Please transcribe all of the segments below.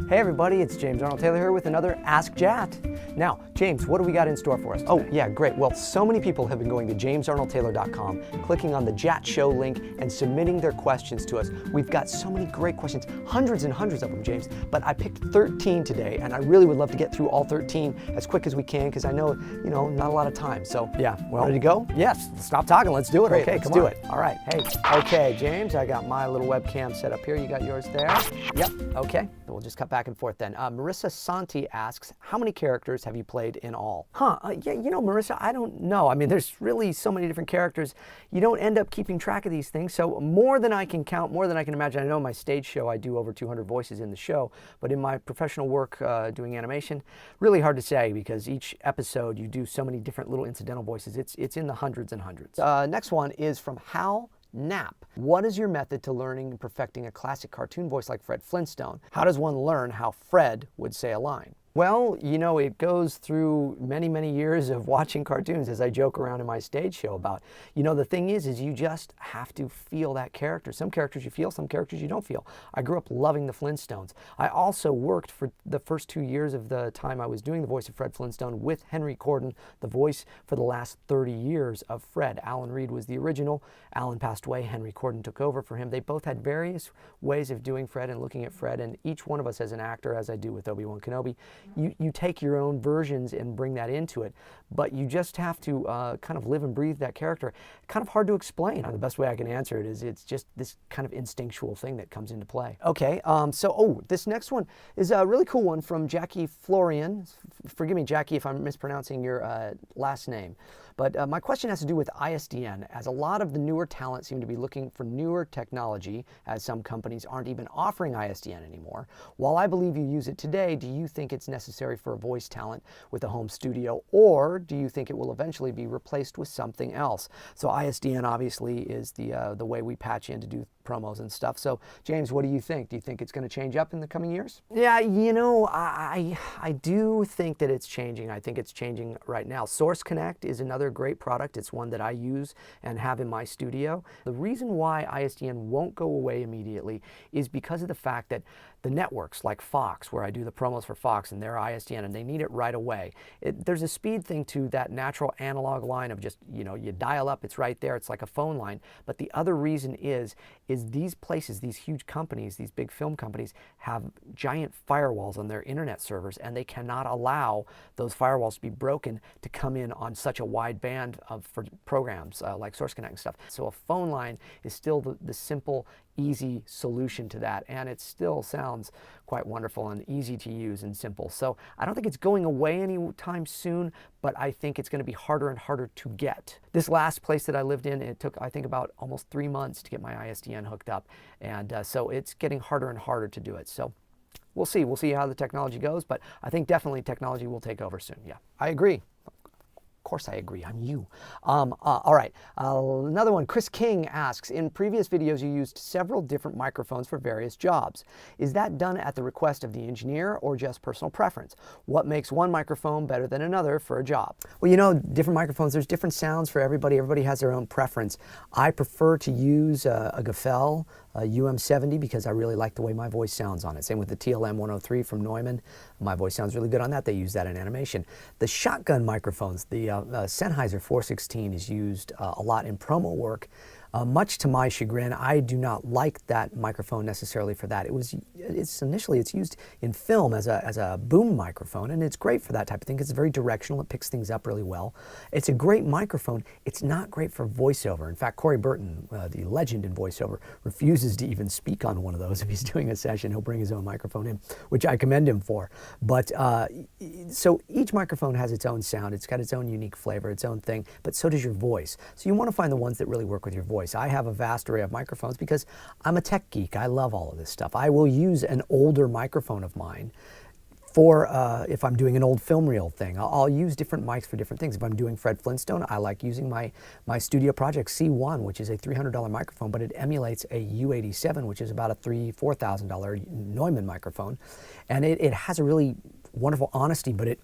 Hey everybody, it's James Arnold Taylor here with another Ask JAT. Now, James, what do we got in store for us today? Oh yeah, great. Well, so many people have been going to jamesarnoldtaylor.com, clicking on the JAT show link and submitting their questions to us. We've got so many great questions, hundreds and hundreds of them, James, but I picked 13 today, and I really would love to get through all 13 as quick as we can, because I know, not a lot of time. So yeah, well, ready to go? Yes, stop talking, let's do it. Great, okay, let's do it. All right, hey, okay, James, I got my little webcam set up here. You got yours there? Yep, okay. We'll just cut back and forth then. Marissa Santi asks, how many characters have you played in all? Yeah, Marissa, I don't know. I mean, there's really so many different characters. You don't end up keeping track of these things. So more than I can count, more than I can imagine. I know my stage show, I do over 200 voices in the show, but in my professional work doing animation, really hard to say, because each episode you do so many different little incidental voices. It's in the hundreds and hundreds. Next one is from Hal Knapp. What is your method to learning and perfecting a classic cartoon voice like Fred Flintstone? How does one learn how Fred would say a line? Well, it goes through many, many years of watching cartoons, as I joke around in my stage show about. The thing is you just have to feel that character. Some characters you feel, some characters you don't feel. I grew up loving the Flintstones. I also worked for the first 2 years of the time I was doing the voice of Fred Flintstone with Henry Corden, the voice for the last 30 years of Fred. Alan Reed was the original. Alan passed away. Henry Corden took over for him. They both had various ways of doing Fred and looking at Fred, and each one of us as an actor, as I do with Obi-Wan Kenobi, you take your own versions and bring that into it, but you just have to kind of live and breathe that character. Kind of hard to explain. The best way I can answer it is it's just this kind of instinctual thing that comes into play. Okay, this next one is a really cool one from Jackie Florian. Forgive me, Jackie, if I'm mispronouncing your last name. But my question has to do with ISDN, as a lot of the newer talent seem to be looking for newer technology, as some companies aren't even offering ISDN anymore. While I believe you use it today, do you think it's necessary for a voice talent with a home studio, or do you think it will eventually be replaced with something else? So ISDN obviously is the way we patch in to do promos and stuff. So James, what do you think? Do you think it's going to change up in the coming years? Yeah, I do think that it's changing. I think it's changing right now. Source Connect is another great product. It's one that I use and have in my studio. The reason why ISDN won't go away immediately is because of the fact that the networks like Fox, where I do the promos for Fox, and they're ISDN and they need it right away. There's a speed thing to that natural analog line of just, you dial up, it's right there, it's like a phone line. But the other reason is these places, these huge companies, these big film companies, have giant firewalls on their internet servers, and they cannot allow those firewalls to be broken to come in on such a wide band for programs like Source Connect and stuff. So a phone line is still the simple, easy solution to that, and it still sounds quite wonderful and easy to use and simple. So I don't think it's going away anytime soon, but I think it's going to be harder and harder to get. This last place that I lived in, it took, I think, about almost 3 months to get my ISDN hooked up, and so it's getting harder and harder to do it. So we'll see how the technology goes, but I think definitely technology will take over soon. Yeah, I agree. Of course I agree, I'm you. All right, another one. Chris King asks, in previous videos you used several different microphones for various jobs. Is that done at the request of the engineer or just personal preference? What makes one microphone better than another for a job? Well, different microphones, there's different sounds for everybody. Everybody has their own preference. I prefer to use a Gefell UM70 because I really like the way my voice sounds on it. Same with the TLM 103 from Neumann. My voice sounds really good on that. They use that in animation. The shotgun microphones, the Sennheiser 416 is used a lot in promo work. Much to my chagrin, I do not like that microphone necessarily for that. Initially it's used in film as a boom microphone, and it's great for that type of thing because it's very directional. It picks things up really well. It's a great microphone. It's not great for voiceover. In fact, Corey Burton, the legend in voiceover, refuses to even speak on one of those. If he's doing a session, he'll bring his own microphone in, which I commend him for. But so each microphone has its own sound. It's got its own unique flavor, its own thing, but so does your voice. So you want to find the ones that really work with your voice. I have a vast array of microphones because I'm a tech geek. I love all of this stuff. I will use an older microphone of mine for if I'm doing an old film reel thing. I'll use different mics for different things. If I'm doing Fred Flintstone, I like using my Studio Project C1, which is a $300 microphone, but it emulates a U87, which is about a $4,000 Neumann microphone. And it has a really wonderful honesty, but it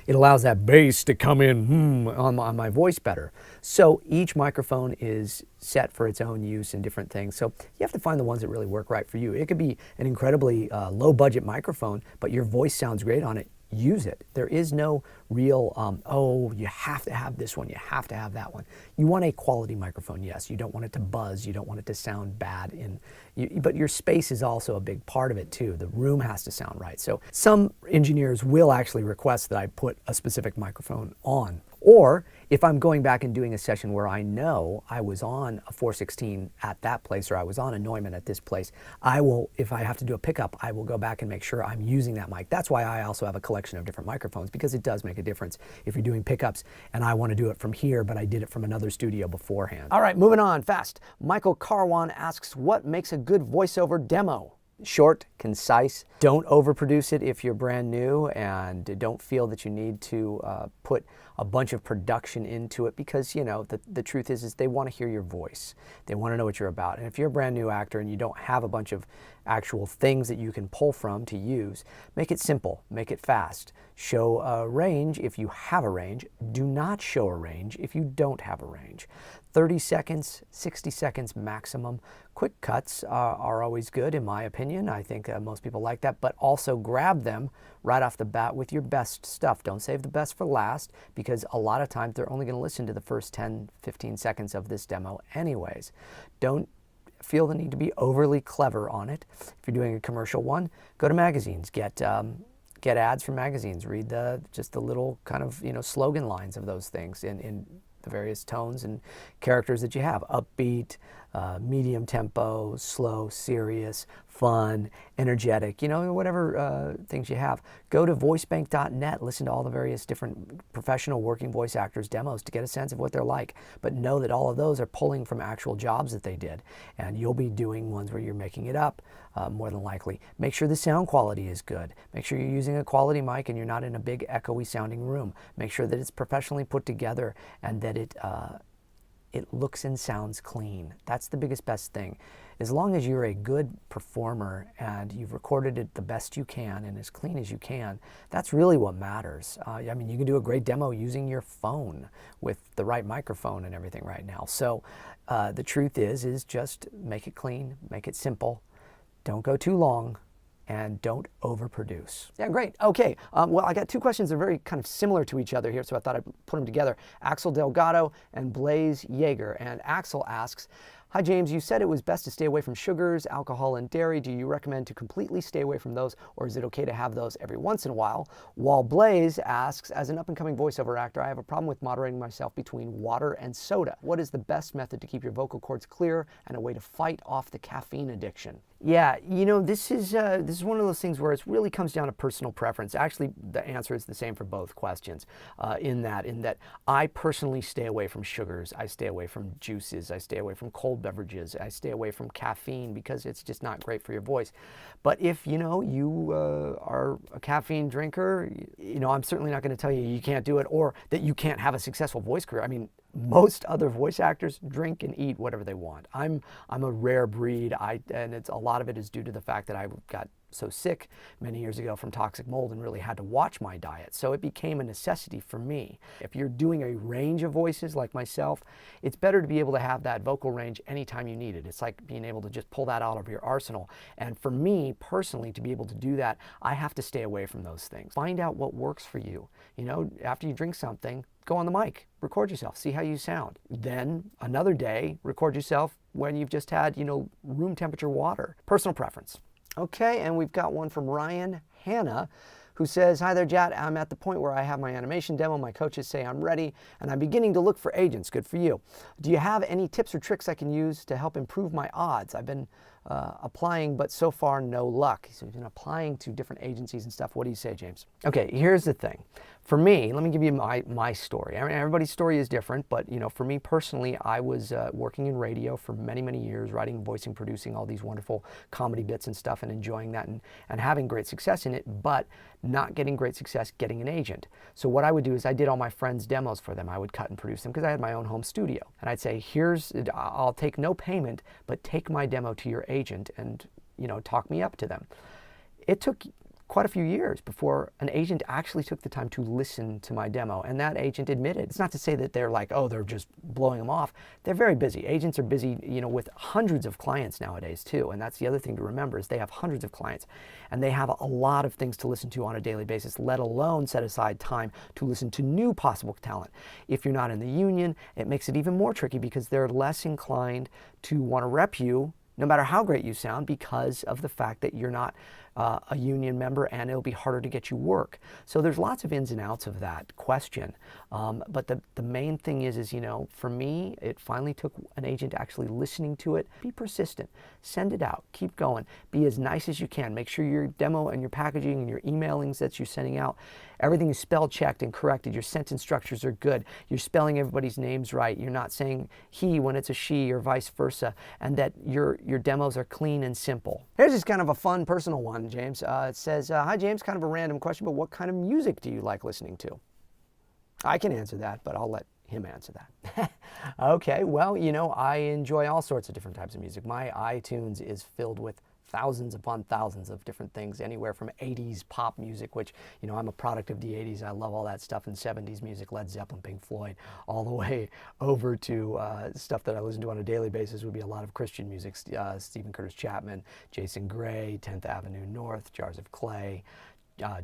it allows that bass to come in on my voice better. So each microphone is set for its own use and different things. So you have to find the ones that really work right for you. It could be an incredibly low budget microphone, but your voice sounds great on it. Use it. There is no real, oh, you have to have this one, you have to have that one. You want a quality microphone, yes. You don't want it to buzz, you don't want it to sound bad, but your space is also a big part of it too. The room has to sound right. So some engineers will actually request that I put a specific microphone on. Or if I'm going back and doing a session where I know I was on a 416 at that place, or I was on a Neumann at this place, I will, if I have to do a pickup, I will go back and make sure I'm using that mic. That's why I also have a collection of different microphones, because it does make a difference if you're doing pickups and I want to do it from here, but I did it from another studio beforehand. All right, moving on fast. Michael Carwan asks, what makes a good voiceover demo? Short, concise. Don't overproduce it if you're brand new, and don't feel that you need to put a bunch of production into it, because you know the truth is they want to hear your voice. They want to know what you're about. And if you're a brand new actor and you don't have a bunch of actual things that you can pull from to use, make it simple, make it fast. Show a range if you have a range. Do not show a range if you don't have a range. 30 seconds, 60 seconds maximum. Quick cuts are always good in my opinion. I think most people like that, but also grab them right off the bat with your best stuff. Don't save the best for last, because a lot of times they're only going to listen to the first 10, 15 seconds of this demo anyways. Don't feel the need to be overly clever on it. If you're doing a commercial one, go to magazines, get ads from magazines, read just the little kind of slogan lines of those things in the various tones and characters that you have. Upbeat, medium tempo, slow, serious, fun, energetic, whatever things you have. Go to voicebank.net, listen to all the various different professional working voice actors' demos to get a sense of what they're like. But know that all of those are pulling from actual jobs that they did. And you'll be doing ones where you're making it up, more than likely. Make sure the sound quality is good. Make sure you're using a quality mic and you're not in a big echoey sounding room. Make sure that it's professionally put together and that it looks and sounds clean. That's the best thing. As long as you're a good performer and you've recorded it the best you can and as clean as you can, that's really what matters. I mean, you can do a great demo using your phone with the right microphone and everything right now. So the truth is just make it clean, make it simple, don't go too long, and don't overproduce. Yeah, great. Okay, well, I got two questions that are very kind of similar to each other here, so I thought I'd put them together. Axel Delgado and Blaze Yeager. And Axel asks, hi James, you said it was best to stay away from sugars, alcohol, and dairy. Do you recommend to completely stay away from those, or is it okay to have those every once in a while? While Blaze asks, as an up-and-coming voiceover actor, I have a problem with moderating myself between water and soda. What is the best method to keep your vocal cords clear and a way to fight off the caffeine addiction? Yeah, this is one of those things where it really comes down to personal preference. Actually, the answer is the same for both questions. In that I personally stay away from sugars, I stay away from juices, I stay away from cold beverages, I stay away from caffeine because it's just not great for your voice. But if you are a caffeine drinker, I'm certainly not going to tell you you can't do it or that you can't have a successful voice career. I mean, most other voice actors drink and eat whatever they want. I'm a rare breed, and a lot of it is due to the fact that I got so sick many years ago from toxic mold and really had to watch my diet. So it became a necessity for me. If you're doing a range of voices like myself, it's better to be able to have that vocal range anytime you need it. It's like being able to just pull that out of your arsenal. And for me personally, to be able to do that, I have to stay away from those things. Find out what works for you. After you drink something, go on the mic, record yourself, see how you sound. Then another day, record yourself when you've just had, room temperature water. Personal preference. Okay, and we've got one from Ryan Hanna, who says, hi there, JAT. I'm at the point where I have my animation demo. My coaches say I'm ready, and I'm beginning to look for agents. Good for you. Do you have any tips or tricks I can use to help improve my odds? I've been applying, but so far no luck. So he's been applying to different agencies and stuff. What do you say, James? Okay, here's the thing. For me, let me give you my story. I mean, everybody's story is different, but for me personally, I was working in radio for many, many years, writing, voicing, producing all these wonderful comedy bits and stuff, and enjoying that and having great success in it, but not getting great success getting an agent. So what I would do is I did all my friends' demos for them. I would cut and produce them because I had my own home studio. And I'd say, I'll take no payment, but take my demo to your agent and, talk me up to them. It took quite a few years before an agent actually took the time to listen to my demo. And that agent admitted, it's not to say that they're like, oh, they're just blowing them off. They're very busy. Agents are busy, with hundreds of clients nowadays too. And that's the other thing to remember is they have hundreds of clients and they have a lot of things to listen to on a daily basis, let alone set aside time to listen to new possible talent. If you're not in the union, it makes it even more tricky because they're less inclined to want to rep you no matter how great you sound because of the fact that you're not a union member and it'll be harder to get you work. So there's lots of ins and outs of that question. But the main thing is, for me, it finally took an agent actually listening to it. Be persistent. Send it out. Keep going. Be as nice as you can. Make sure your demo and your packaging and your emailings that you're sending out, everything is spell checked and corrected. Your sentence structures are good. You're spelling everybody's names right. You're not saying he when it's a she or vice versa. And that your demos are clean and simple. Here's just kind of a fun personal one, James. It says, hi James, kind of a random question, but what kind of music do you like listening to? I can answer that, but I'll let him answer that. Okay, well, I enjoy all sorts of different types of music. My iTunes is filled with thousands upon thousands of different things, anywhere from 80s pop music, which, I'm a product of the 80s. I love all that stuff, and 70s music, Led Zeppelin, Pink Floyd, all the way over to stuff that I listen to on a daily basis would be a lot of Christian music, Stephen Curtis Chapman, Jason Gray, 10th Avenue North, Jars of Clay,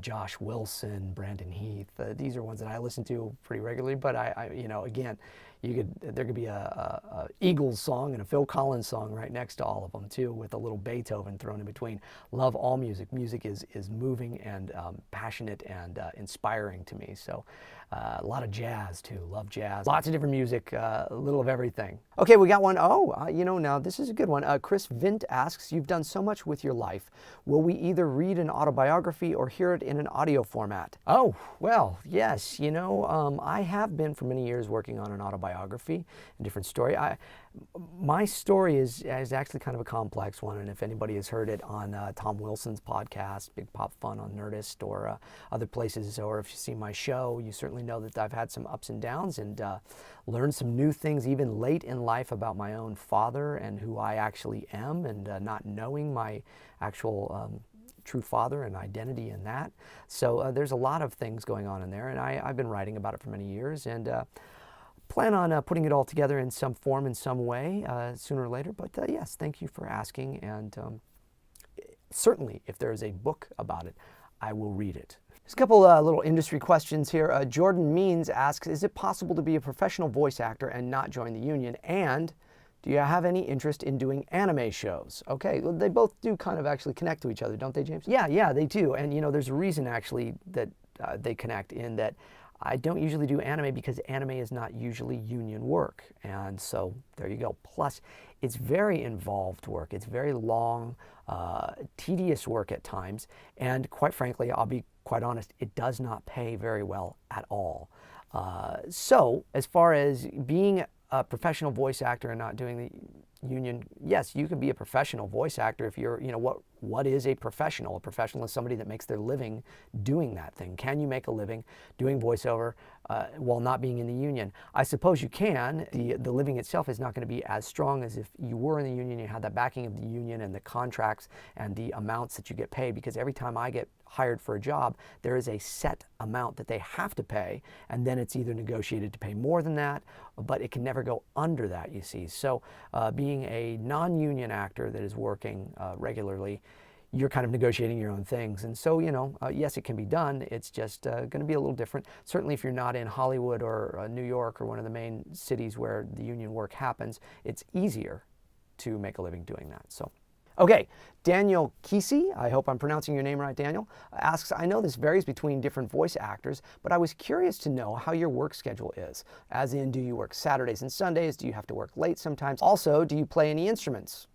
Josh Wilson, Brandon Heath. These are ones that I listen to pretty regularly, but again, there could be a Eagles song and a Phil Collins song right next to all of them too, with a little Beethoven thrown in between. Love all music. Music is moving and passionate and inspiring to me. So a lot of jazz too. Love jazz. Lots of different music, a little of everything. Okay, we got one. Now this is a good one. Chris Vint asks, you've done so much with your life. Will we either read an autobiography or hear it in an audio format? Oh, well, yes. I have been for many years working on an autobiography, a different story. My story is actually kind of a complex one, and if anybody has heard it on Tom Wilson's podcast, Big Pop Fun on Nerdist, or other places, or if you see my show, you certainly know that I've had some ups and downs and learned some new things even late in life about my own father and who I actually am, and not knowing my actual true father and identity in that. So there's a lot of things going on in there, and I've been writing about it for many years, and plan on putting it all together in some form, in some way, sooner or later. But yes, thank you for asking, and certainly if there is a book about it, I will read it. There's a couple little industry questions here. Jordan Means asks, is it possible to be a professional voice actor and not join the union? And do you have any interest in doing anime shows? Okay, well, they both do kind of actually connect to each other, don't they, James? Yeah, they do. And there's a reason actually that they connect, in that I don't usually do anime because anime is not usually union work. And so there you go. Plus, it's very involved work. It's very long, tedious work at times. And quite frankly, I'll be quite honest, it does not pay very well at all. So as far as being a professional voice actor and not doing the union, yes, you can be a professional voice actor if you're, what is a professional? A professional is somebody that makes their living doing that thing. Can you make a living doing voiceover while not being in the union? I suppose you can. The living itself is not going to be as strong as if you were in the union, you had the backing of the union and the contracts and the amounts that you get paid, because every time I get hired for a job, there is a set amount that they have to pay, and then it's either negotiated to pay more than that, but it can never go under that, you see. So being a non-union actor that is working regularly, you're kind of negotiating your own things. And so, yes, it can be done. It's just going to be a little different. Certainly if you're not in Hollywood or New York or one of the main cities where the union work happens, it's easier to make a living doing that. So. Okay, Daniel Kesey, I hope I'm pronouncing your name right, Daniel, asks, I know this varies between different voice actors, but I was curious to know how your work schedule is. As in, do you work Saturdays and Sundays? Do you have to work late sometimes? Also, do you play any instruments?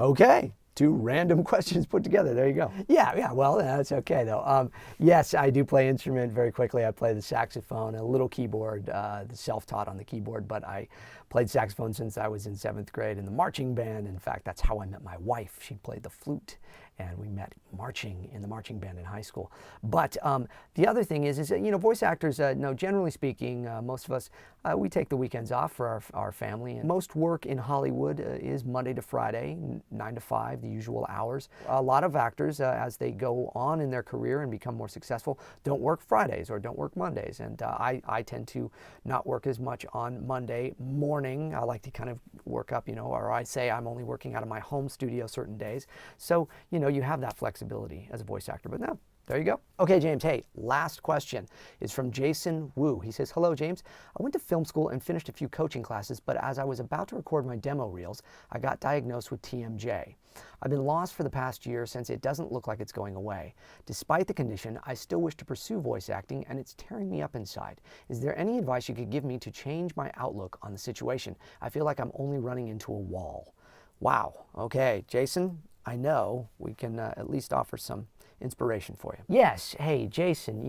Okay. Two random questions put together. There you go. Yeah, well, that's okay, though. Yes, I do play instrument very quickly. I play the saxophone, a little keyboard, the self-taught on the keyboard, but I played saxophone since I was in 7th grade in the marching band. In fact, that's how I met my wife. She played the flute, and we met marching in the marching band in high school. But the other thing is that, voice actors, no, generally speaking, most of us, we take the weekends off for our family. And most work in Hollywood is Monday to Friday, 9 to 5, the usual hours. A lot of actors, as they go on in their career and become more successful, don't work Fridays or don't work Mondays. And I tend to not work as much on Monday morning. I like to kind of work up, or I say I'm only working out of my home studio certain days. So, you have that flexibility as a voice actor. But no, there you go. Okay, James, hey, last question is from Jason Wu. He says, hello, James. I went to film school and finished a few coaching classes, but as I was about to record my demo reels, I got diagnosed with TMJ. I've been lost for the past year since it doesn't look like it's going away. Despite the condition, I still wish to pursue voice acting and it's tearing me up inside. Is there any advice you could give me to change my outlook on the situation? I feel like I'm only running into a wall. Wow. Okay, Jason, I know we can at least offer some inspiration for you. Yes. Hey, Jason,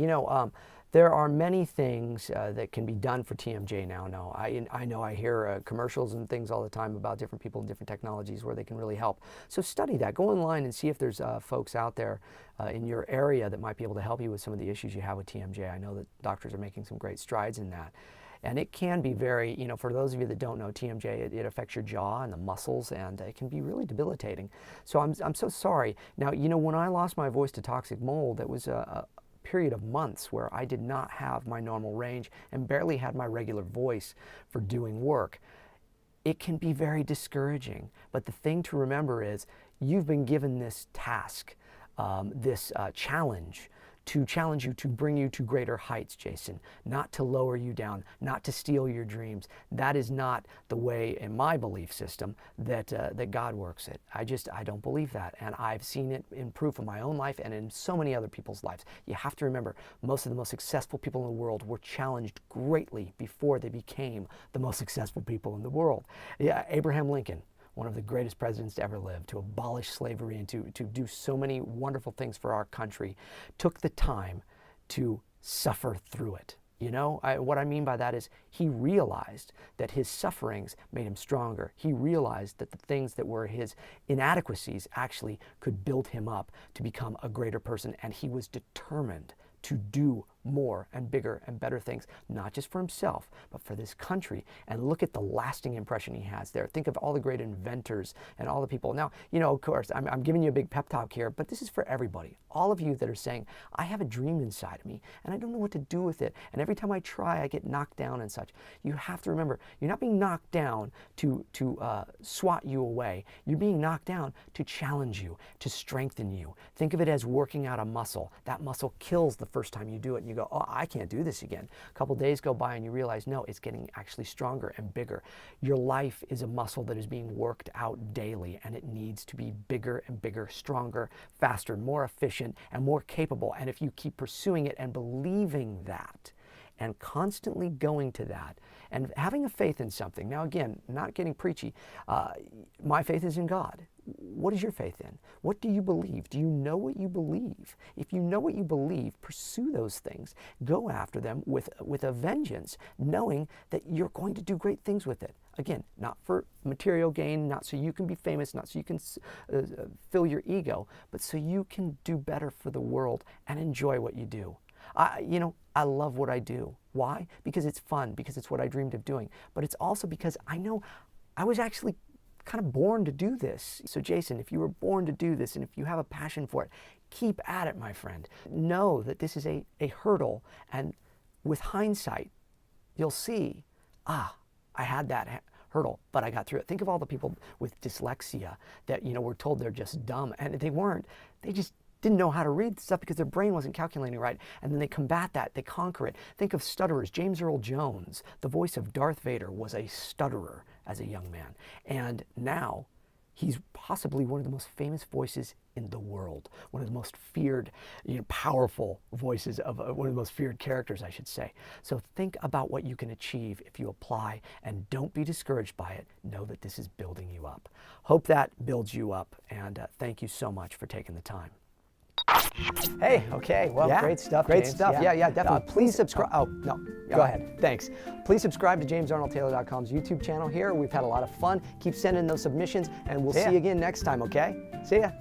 there are many things that can be done for TMJ now. No, I know I hear commercials and things all the time about different people and different technologies where they can really help. So study that. Go online and see if there's folks out there in your area that might be able to help you with some of the issues you have with TMJ. I know that doctors are making some great strides in that. And it can be very, for those of you that don't know TMJ, it affects your jaw and the muscles, and it can be really debilitating. So I'm so sorry. Now, when I lost my voice to toxic mold, that was a period of months where I did not have my normal range and barely had my regular voice for doing work. It can be very discouraging. But the thing to remember is you've been given this task, this challenge, to challenge you, to bring you to greater heights, Jason, not to lower you down, not to steal your dreams. That is not the way, in my belief system, that God works it. I don't believe that, and I've seen it in proof of my own life and in so many other people's lives. You have to remember, most of the most successful people in the world were challenged greatly before they became the most successful people in the world. Yeah, Abraham Lincoln, one of the greatest presidents to ever live, to abolish slavery and to do so many wonderful things for our country, took the time to suffer through it. What I mean by that is he realized that his sufferings made him stronger. He realized that the things that were his inadequacies actually could build him up to become a greater person, and he was determined to do more and bigger and better things, not just for himself, but for this country. And look at the lasting impression he has there. Think of all the great inventors and all the people. Now, of course, I'm giving you a big pep talk here, but this is for everybody. All of you that are saying, I have a dream inside of me, and I don't know what to do with it. And every time I try, I get knocked down and such. You have to remember, you're not being knocked down to swat you away. You're being knocked down to challenge you, to strengthen you. Think of it as working out a muscle. That muscle kills the first time you do it, and you go, oh, I can't do this again. A couple days go by and you realize, no, it's getting actually stronger and bigger. Your life is a muscle that is being worked out daily, and it needs to be bigger and bigger, stronger, faster, more efficient, and more capable. And if you keep pursuing it and believing that, and constantly going to that, and having a faith in something. Now again, not getting preachy, my faith is in God. What is your faith in? What do you believe? Do you know what you believe? If you know what you believe, pursue those things. Go after them with a vengeance, knowing that you're going to do great things with it. Again, not for material gain, not so you can be famous, not so you can fill your ego, but so you can do better for the world and enjoy what you do. I love what I do. Why? Because it's fun, because it's what I dreamed of doing. But it's also because I know I was actually kind of born to do this. So Jason, if you were born to do this and if you have a passion for it, keep at it, my friend. Know that this is a hurdle, and with hindsight, you'll see, I had that hurdle, but I got through it. Think of all the people with dyslexia that, were told they're just dumb, and they weren't. They just didn't know how to read stuff because their brain wasn't calculating right, and then they combat that, they conquer it. Think of stutterers. James Earl Jones, the voice of Darth Vader, was a stutterer as a young man, and now he's possibly one of the most famous voices in the world, one of the most feared, powerful voices of one of the most feared characters, I should say. So think about what you can achieve if you apply, and don't be discouraged by it. Know that this is building you up. Hope that builds you up, and thank you so much for taking the time. Hey, okay, well, yeah, great stuff, James. Yeah, definitely. Please subscribe. Oh, no, go ahead. Thanks. Please subscribe to JamesArnoldTaylor.com's YouTube channel here. We've had a lot of fun. Keep sending those submissions, and we'll see you again next time, okay? See ya.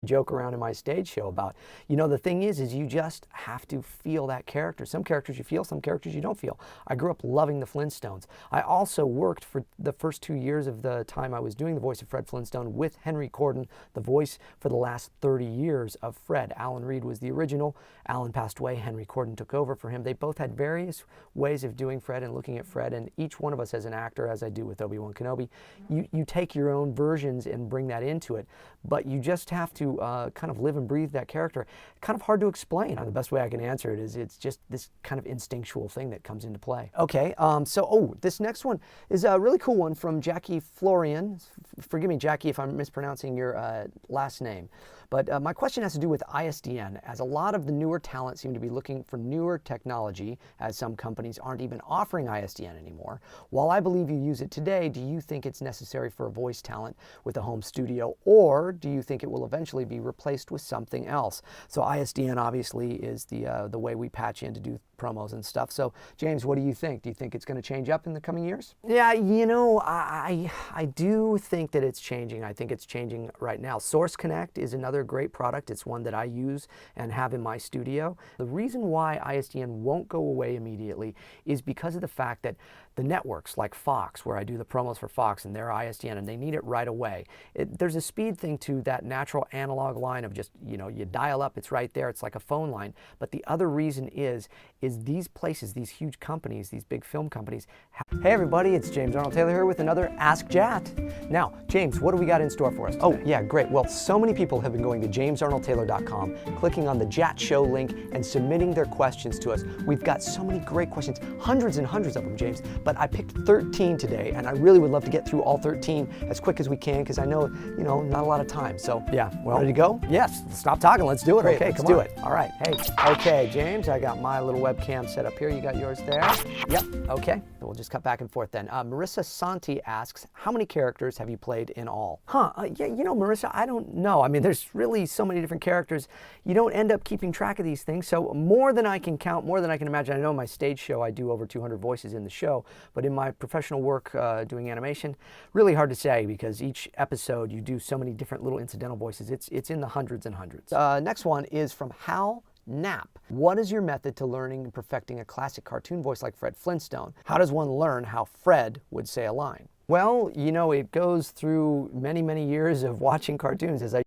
joke around in my stage show about, the thing is you just have to feel that character. Some characters you feel, some characters you don't feel. I grew up loving the Flintstones. I also worked for the first 2 years of the time I was doing the voice of Fred Flintstone with Henry Corden, the voice for the last 30 years of Fred. Alan Reed was the original. Alan passed away. Henry Corden took over for him. They both had various ways of doing Fred and looking at Fred, and each one of us as an actor, as I do with Obi-Wan Kenobi, you take your own versions and bring that into it, but you just have to kind of live and breathe that character. Kind of hard to explain. The best way I can answer it is it's just this kind of instinctual thing that comes into play. Okay, this next one is a really cool one from Jackie Florian. Forgive me, Jackie, if I'm mispronouncing your last name. But my question has to do with ISDN, as a lot of the newer talent seem to be looking for newer technology, as some companies aren't even offering ISDN anymore. While I believe you use it today, do you think it's necessary for a voice talent with a home studio, or do you think it will eventually be replaced with something else? So ISDN obviously is the way we patch in to do promos and stuff. So James, what do you think? Do you think it's going to change up in the coming years? Yeah, I do think that it's changing. I think it's changing right now. Source Connect is another great product. It's one that I use and have in my studio. The reason why ISDN won't go away immediately is because of the fact that the networks like Fox, where I do the promos for Fox, and their ISDN, and they need it right away. There's a speed thing to that natural analog line of just, you dial up, it's right there, it's like a phone line. But the other reason is these places, these huge companies, these big film companies. Hey everybody, it's James Arnold Taylor here with another Ask JAT. Now, James, what do we got in store for us today? Oh yeah, great. Well, so many people have been going to JamesArnoldTaylor.com, clicking on the JAT show link and submitting their questions to us. We've got so many great questions, hundreds and hundreds of them, James, but I picked 13 today, and I really would love to get through all 13 as quick as we can, because I know, not a lot of time. So yeah, well, ready to go? Yes, stop talking, let's do it. Great, okay, let's do it. All right, hey, okay, James, I got my little webcam set up here. You got yours there? Yep, okay, we'll just cut back and forth then. Marissa Santi asks, how many characters have you played in all? Yeah, Marissa, I don't know. I mean, there's really so many different characters. You don't end up keeping track of these things, so more than I can count, more than I can imagine. I know my stage show, I do over 200 voices in the show, but in my professional work doing animation, really hard to say, because each episode you do so many different little incidental voices. It's in the hundreds and hundreds. Next one is from Hal Knapp. What is your method to learning and perfecting a classic cartoon voice like Fred Flintstone? How does one learn how Fred would say a line? Well, it goes through many, many years of watching cartoons. As I